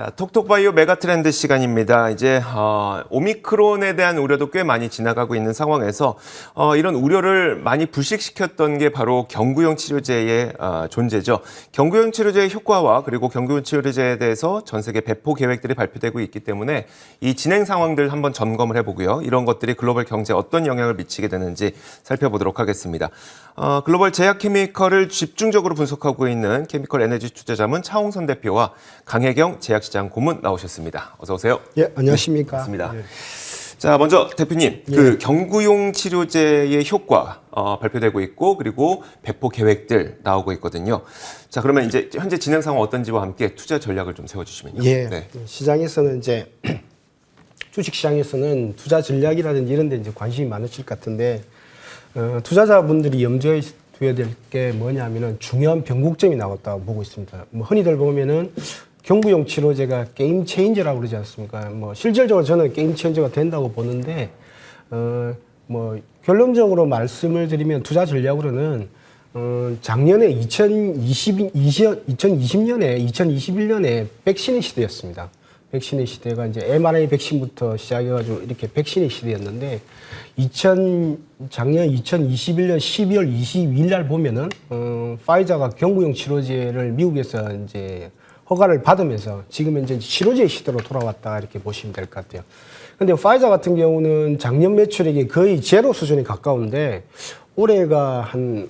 자, 톡톡바이오 메가트렌드 시간입니다. 이제 오미크론에 대한 우려도 꽤 많이 지나가고 있는 상황에서 이런 우려를 많이 불식시켰던 게 바로 경구용 치료제의 존재죠. 경구용 치료제의 효과와 그리고 경구용 치료제에 대해서 전 세계 배포 계획들이 발표되고 있기 때문에 이 진행 상황들 한번 점검을 해보고요. 이런 것들이 글로벌 경제에 어떤 영향을 미치게 되는지 살펴보도록 하겠습니다. 글로벌 제약 케미컬을 집중적으로 분석하고 있는 케미컬 에너지 투자자문 차홍선 대표와 강혜경 제약시장 고문 나오셨습니다. 어서 오세요. 예, 안녕하십니까. 반갑습니다. 예. 자, 먼저 대표님, 그 경구용 치료제의 효과 발표되고 있고 그리고 배포 계획들 나오고 있거든요. 자, 그러면 이제 현재 진행 상황 어떤지와 함께 투자 전략을 좀 세워주시면요. 예, 네. 시장에서는 이제 주식 시장에서는 투자 전략이라든지 이런 데 이제 관심이 많으실 것 같은데 투자자분들이 염두에 둬야 될 게 뭐냐면은 중요한 변곡점이 나왔다고 보고 있습니다. 뭐 흔히들 보면은 경구용 치료제가 게임 체인저라고 그러지 않습니까? 뭐 실질적으로 저는 게임 체인저가 된다고 보는데 뭐 결론적으로 말씀을 드리면 투자 전략으로는 작년에 2021년에 백신의 시대였습니다. 백신의 시대가 이제 mRNA 백신부터 시작해가지고 이렇게 백신의 시대였는데 작년 2021년 12월 22일 날 보면은 파이자가 경구용 치료제를 미국에서 이제 허가를 받으면서 지금 현재 치료제 시대로 돌아왔다 이렇게 보시면 될 것 같아요. 근데 파이자 같은 경우는 작년 매출액이 거의 제로 수준에 가까운데 올해가 한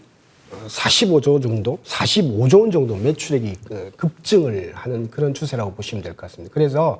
45조 정도, 45조 원 정도 매출액이 급증을 하는 그런 추세라고 보시면 될 것 같습니다. 그래서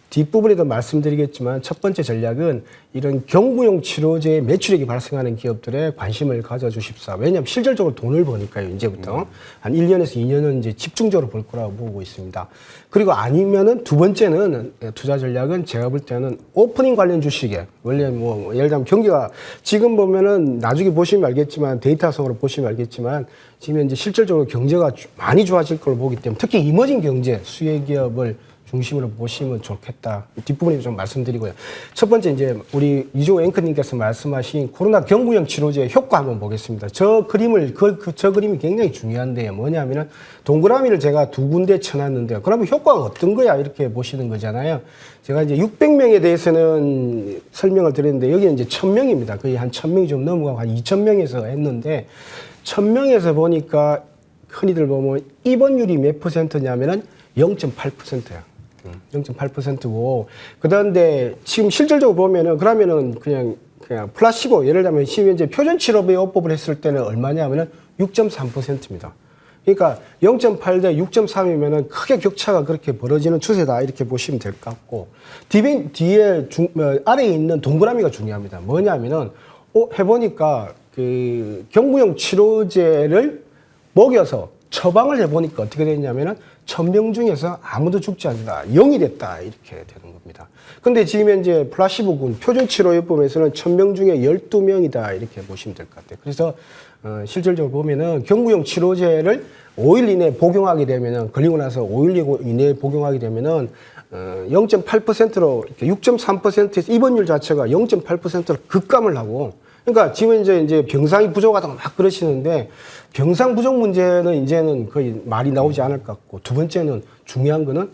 뒷부분에도 말씀드리겠지만 첫 번째 전략은 이런 경구용 치료제의 매출액이 발생하는 기업들에 관심을 가져주십사. 왜냐하면 실질적으로 돈을 버니까요. 이제부터 한 1년에서 2년은 이제 집중적으로 볼 거라고 보고 있습니다. 그리고 아니면은 두 번째는 투자 전략은 제가 볼 때는 오프닝 관련 주식에 원래 뭐 예를 들면 경기가 지금 보면은 나중에 보시면 알겠지만 데이터성으로 보시면 알겠지만 지금 이제 실질적으로 경제가 많이 좋아질 걸 보기 때문에 특히 이머징 경제 수혜 기업을 중심으로 보시면 좋겠다. 뒷부분에 좀 말씀드리고요. 첫 번째 이제 우리 이종호 앵커님께서 말씀하신 코로나 경구용 치료제의 효과 한번 보겠습니다. 저 그림이 굉장히 중요한데요. 뭐냐면은 동그라미를 제가 두 군데 쳐놨는데요. 그러면 효과가 어떤 거야? 이렇게 보시는 거잖아요. 제가 이제 600명에 대해서는 설명을 드렸는데 여기는 이제 1000명입니다. 거의 한 1000명이 좀 넘어가고 한 2000명에서 했는데 1000명에서 보니까 흔히들 보면 입원율이 몇 %냐면은 0.8%야. 0.8%고 그런데 지금 실질적으로 보면은 그러면은 그냥 플라시보 예를 들면 지금 현재 표준 치료비요법을 했을 때는 얼마냐면은 6.3%입니다. 그러니까 0.8 대 6.3이면은 크게 격차가 그렇게 벌어지는 추세다 이렇게 보시면 될 것 같고 뒤에 아래에 있는 동그라미가 중요합니다. 뭐냐면은 해보니까 그 경구용 치료제를 먹여서 처방을 해보니까 어떻게 됐냐면은 1000명 중에서 아무도 죽지 않는다. 0이 됐다. 이렇게 되는 겁니다. 근데 지금 현재 플라시보군 표준치료요법에서는 1000명 중에 12명이다. 이렇게 보시면 될 것 같아요. 그래서 실질적으로 보면은 경구용 치료제를 5일 이내에 복용하게 되면은 걸리고 나서 5일 이내에 복용하게 되면은 0.8%로 6.3%에서 입원율 자체가 0.8%로 급감을 하고 그러니까 지금 이제 병상이 부족하다고 막 그러시는데 병상 부족 문제는 이제는 거의 말이 나오지 않을 것 같고 두 번째는 중요한 거는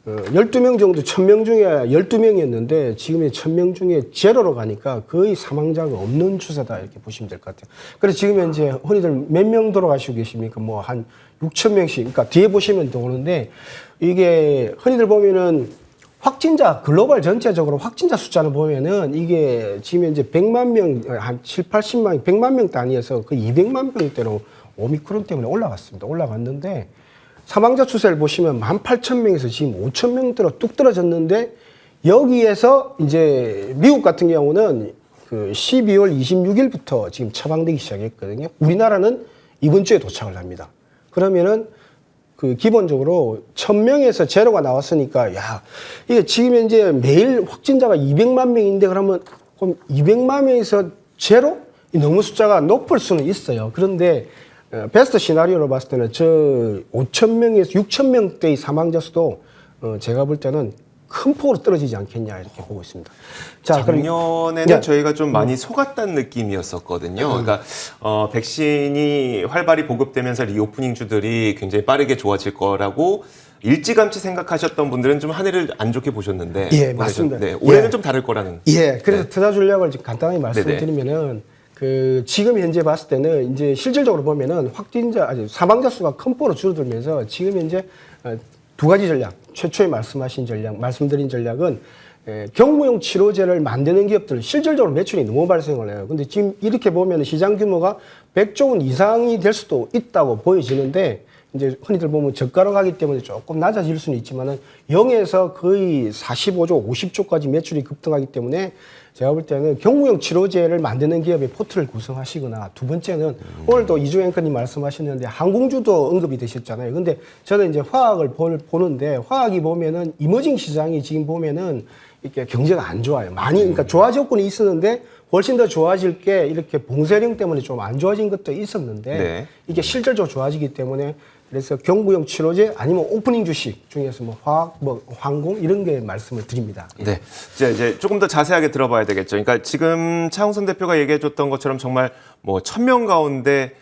12명 정도 1000명 중에 12명이었는데 지금 1000명 중에 제로로 가니까 거의 사망자가 없는 추세다 이렇게 보시면 될 것 같아요. 그래서 지금 현재 흔히들 몇 명 돌아가시고 계십니까? 뭐 한 6,000명씩 그러니까 뒤에 보시면 오는데 이게 흔히들 보면은 확진자, 글로벌 전체적으로 확진자 숫자를 보면은 이게 지금 현재 100만 명, 한 7, 80만, 100만 명 단위에서 그 200만 명대로 오미크론 때문에 올라갔습니다. 올라갔는데 사망자 추세를 보시면 18,000명에서 지금 5,000명대로 뚝 떨어졌는데 여기에서 이제 미국 같은 경우는 그 12월 26일부터 지금 처방되기 시작했거든요. 우리나라는 이번 주에 도착을 합니다. 그러면은 그 기본적으로 1000명에서 제로가 나왔으니까 야 이게 지금 현재 매일 확진자가 200만 명인데 그럼 200만 명에서 제로? 너무 숫자가 높을 수는 있어요. 그런데 베스트 시나리오로 봤을 때는 저 5,000명에서 6,000명대의 사망자 수도 제가 볼 때는 큰 폭으로 떨어지지 않겠냐 이렇게 보고 있습니다. 자, 작년에는 저희가 좀 많이 속았다는 느낌이었었거든요. 그러니까 백신이 활발히 보급되면서 리오프닝 주들이 굉장히 빠르게 좋아질 거라고 일찌감치 생각하셨던 분들은 좀 한 해를 안 좋게 보셨는데. 예, 맞습니다. 네, 올해는 예. 좀 다를 거라는. 예, 그래서 네. 투자 전략을 좀 간단하게 말씀드리면은 그 지금 현재 봤을 때는 이제 실질적으로 보면은 사망자 수가 큰 폭으로 줄어들면서 지금 현재 두 가지 전략, 최초에 말씀드린 전략은 경무용 치료제를 만드는 기업들 실질적으로 매출이 너무 발생을 해요. 근데 지금 이렇게 보면 시장 규모가 100조 원 이상이 될 수도 있다고 보여지는데 이제 흔히들 보면 저가로 가기 때문에 조금 낮아질 수는 있지만은 0에서 거의 45조, 50조까지 매출이 급등하기 때문에 제가 볼 때는 경무용 치료제를 만드는 기업의 포트를 구성하시거나 두 번째는 오늘도 이주 앵커님 말씀하셨는데 항공주도 언급이 되셨잖아요. 근데 저는 이제 화학을 보는데 화학이 보면은 이머징 시장이 지금 보면은 이렇게 경제가 안 좋아요. 많이 그러니까 좋아 조건이 있었는데 훨씬 더 좋아질 게 이렇게 봉쇄령 때문에 좀 안 좋아진 것도 있었는데 네. 이게 실질적으로 좋아지기 때문에 그래서 경구용 치료제 아니면 오프닝 주식 중에서 뭐 화학, 뭐 항공 이런 게 말씀을 드립니다. 네. 이제 조금 더 자세하게 들어봐야 되겠죠. 그러니까 지금 차홍선 대표가 얘기해줬던 것처럼 정말 뭐 1000명 가운데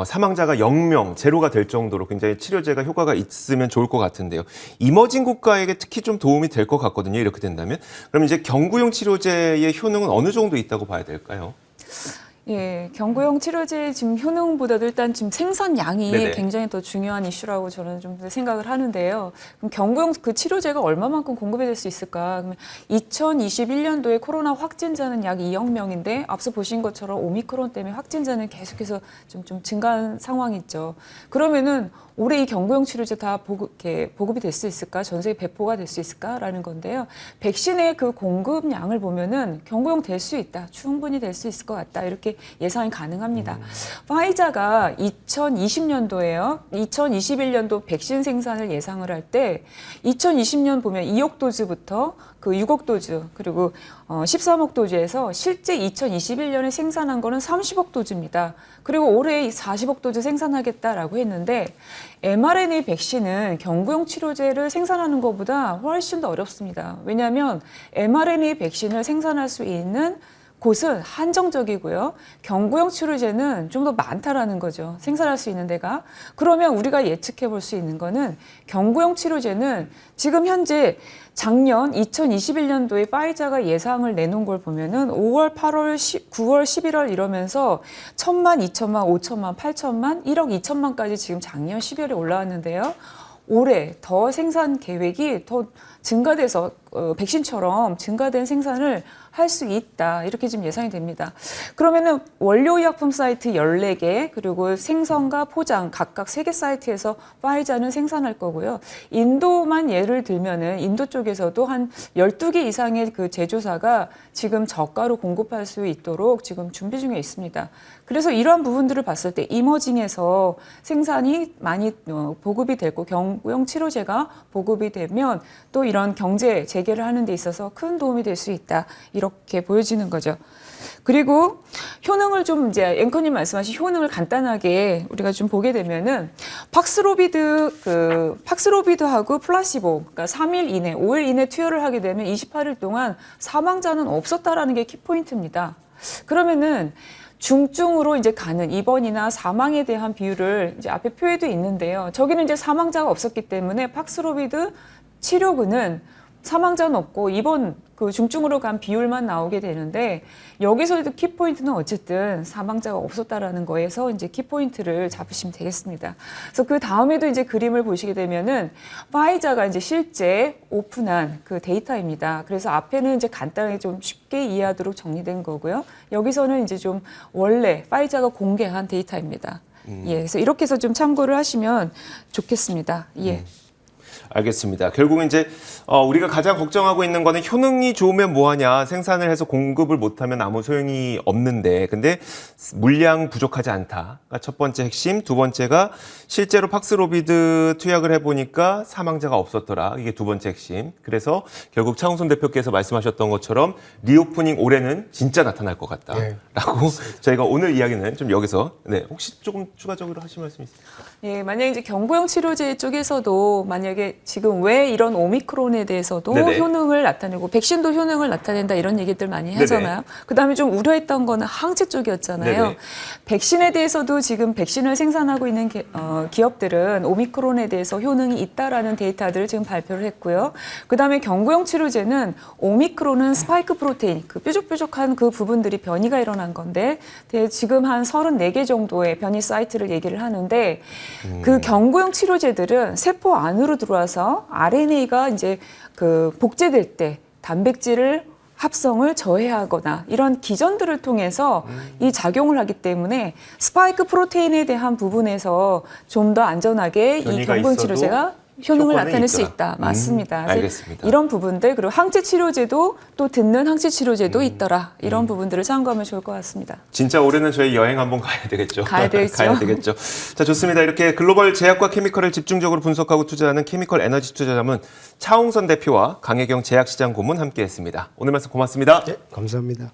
사망자가 0명, 제로가 될 정도로 굉장히 치료제가 효과가 있으면 좋을 것 같은데요. 이머징 국가에게 특히 좀 도움이 될 것 같거든요. 이렇게 된다면. 그럼 이제 경구용 치료제의 효능은 어느 정도 있다고 봐야 될까요? 예, 경구용 치료제 지금 효능보다도 일단 지금 생산량이 네네. 굉장히 더 중요한 이슈라고 저는 좀 생각을 하는데요. 그럼 경구용 그 치료제가 얼마만큼 공급이 될 수 있을까? 그러면 2021년도에 코로나 확진자는 약 2억 명인데 앞서 보신 것처럼 오미크론 때문에 확진자는 계속해서 좀 증가한 상황이죠. 그러면은 올해 이 경구용 치료제 다 보급이 될 수 있을까? 전 세계 배포가 될 수 있을까라는 건데요. 백신의 그 공급량을 보면은 경구용 될 수 있다. 충분히 될 수 있을 것 같다. 이렇게 예상이 가능합니다. 파이자가 2020년도에요. 2021년도 백신 생산을 예상을 할 때 2020년 보면 2억 도즈부터 그 6억 도즈 그리고 13억 도즈에서 실제 2021년에 생산한 거는 30억 도즈입니다. 그리고 올해 40억 도즈 생산하겠다라고 했는데 mRNA 백신은 경구용 치료제를 생산하는 것보다 훨씬 더 어렵습니다. 왜냐하면 mRNA 백신을 생산할 수 있는 곳은 한정적이고요. 경구용 치료제는 좀 더 많다라는 거죠. 생산할 수 있는 데가. 그러면 우리가 예측해 볼 수 있는 거는 경구용 치료제는 지금 현재 작년 2021년도에 파이자가 예상을 내놓은 걸 보면은 5월, 8월, 9월, 11월 이러면서 1000만, 2000만, 5000만, 8000만, 1억 2천만까지 지금 작년 12월에 올라왔는데요. 올해 더 생산 계획이 더 증가돼서 백신처럼 증가된 생산을 할 수 있다. 이렇게 지금 예상이 됩니다. 그러면은 원료의약품 사이트 14개 그리고 생성과 포장 각각 3개 사이트에서 파이자는 생산할 거고요. 인도만 예를 들면은 인도 쪽에서도 한 12개 이상의 그 제조사가 지금 저가로 공급할 수 있도록 지금 준비 중에 있습니다. 그래서 이러한 부분들을 봤을 때 이머징에서 생산이 많이 보급이 되고 경구용 치료제가 보급이 되면 또 이런 경제 재개를 하는 데 있어서 큰 도움이 될 수 있다. 이렇게 보여지는 거죠. 그리고 효능을 좀 이제 앵커님 말씀하신 효능을 간단하게 우리가 좀 보게 되면은 팍스로비드하고 플라시보, 그러니까 3일 이내, 5일 이내 투여를 하게 되면 28일 동안 사망자는 없었다라는 게 키포인트입니다. 그러면은 중증으로 이제 가는 입원이나 사망에 대한 비율을 이제 앞에 표에도 있는데요. 저기는 이제 사망자가 없었기 때문에 팍스로비드 치료군은 사망자는 없고 입원 그 중증으로 간 비율만 나오게 되는데 여기서도 키포인트는 어쨌든 사망자가 없었다라는 거에서 이제 키포인트를 잡으시면 되겠습니다. 그래서 그 다음에도 이제 그림을 보시게 되면은 파이자가 이제 실제 오픈한 그 데이터입니다. 그래서 앞에는 이제 간단하게 좀 쉽게 이해하도록 정리된 거고요. 여기서는 이제 좀 원래 파이자가 공개한 데이터입니다. 예, 그래서 이렇게 해서 좀 참고를 하시면 좋겠습니다. 예. 알겠습니다. 결국은 이제 우리가 가장 걱정하고 있는 거는 효능이 좋으면 뭐하냐, 생산을 해서 공급을 못하면 아무 소용이 없는데, 근데 물량 부족하지 않다가 첫 번째 핵심, 두 번째가 실제로 팍스로비드 투약을 해보니까 사망자가 없었더라. 이게 두 번째 핵심. 그래서 결국 차홍선 대표께서 말씀하셨던 것처럼 리오프닝 올해는 진짜 나타날 것 같다라고 네. 저희가 오늘 이야기는 좀 여기서 혹시 조금 추가적으로 하실 말씀 있으실까요? 예, 만약에 이제 경구용 치료제 쪽에서도 만약에 지금 왜 이런 오미크론에 대해서도 네네. 효능을 나타내고 백신도 효능을 나타낸다 이런 얘기들 많이 하잖아요. 그다음에 좀 우려했던 거는 항체 쪽이었잖아요. 네네. 백신에 대해서도 지금 백신을 생산하고 있는 기업들은 오미크론에 대해서 효능이 있다라는 데이터들을 지금 발표를 했고요. 그다음에 경구용 치료제는 오미크론은 스파이크 프로테인, 그 뾰족뾰족한 그 부분들이 변이가 일어난 건데 지금 한 34개 정도의 변이 사이트를 얘기를 하는데 그 경구용 치료제들은 세포 안으로 들어와서 RNA가 이제 그 복제될 때 단백질을 합성을 저해하거나 이런 기전들을 통해서 이 작용을 하기 때문에 스파이크 프로테인에 대한 부분에서 좀 더 안전하게 이 변이가 경구용 있어도 치료제가 효능을 효과는 나타낼 수 있더라. 있다. 맞습니다. 그래서 알겠습니다. 이런 부분들 그리고 항체 치료제도 또 듣는 항체 치료제도 있더라. 이런 부분들을 참고하면 좋을 것 같습니다. 진짜 올해는 저희 여행 한번 가야 되겠죠. 가야 되겠죠. 가야 되겠죠. 자, 좋습니다. 이렇게 글로벌 제약과 케미컬을 집중적으로 분석하고 투자하는 케미컬 에너지 투자자문 차홍선 대표와 강혜경 제약시장 고문 함께했습니다. 오늘 말씀 고맙습니다. 네, 감사합니다.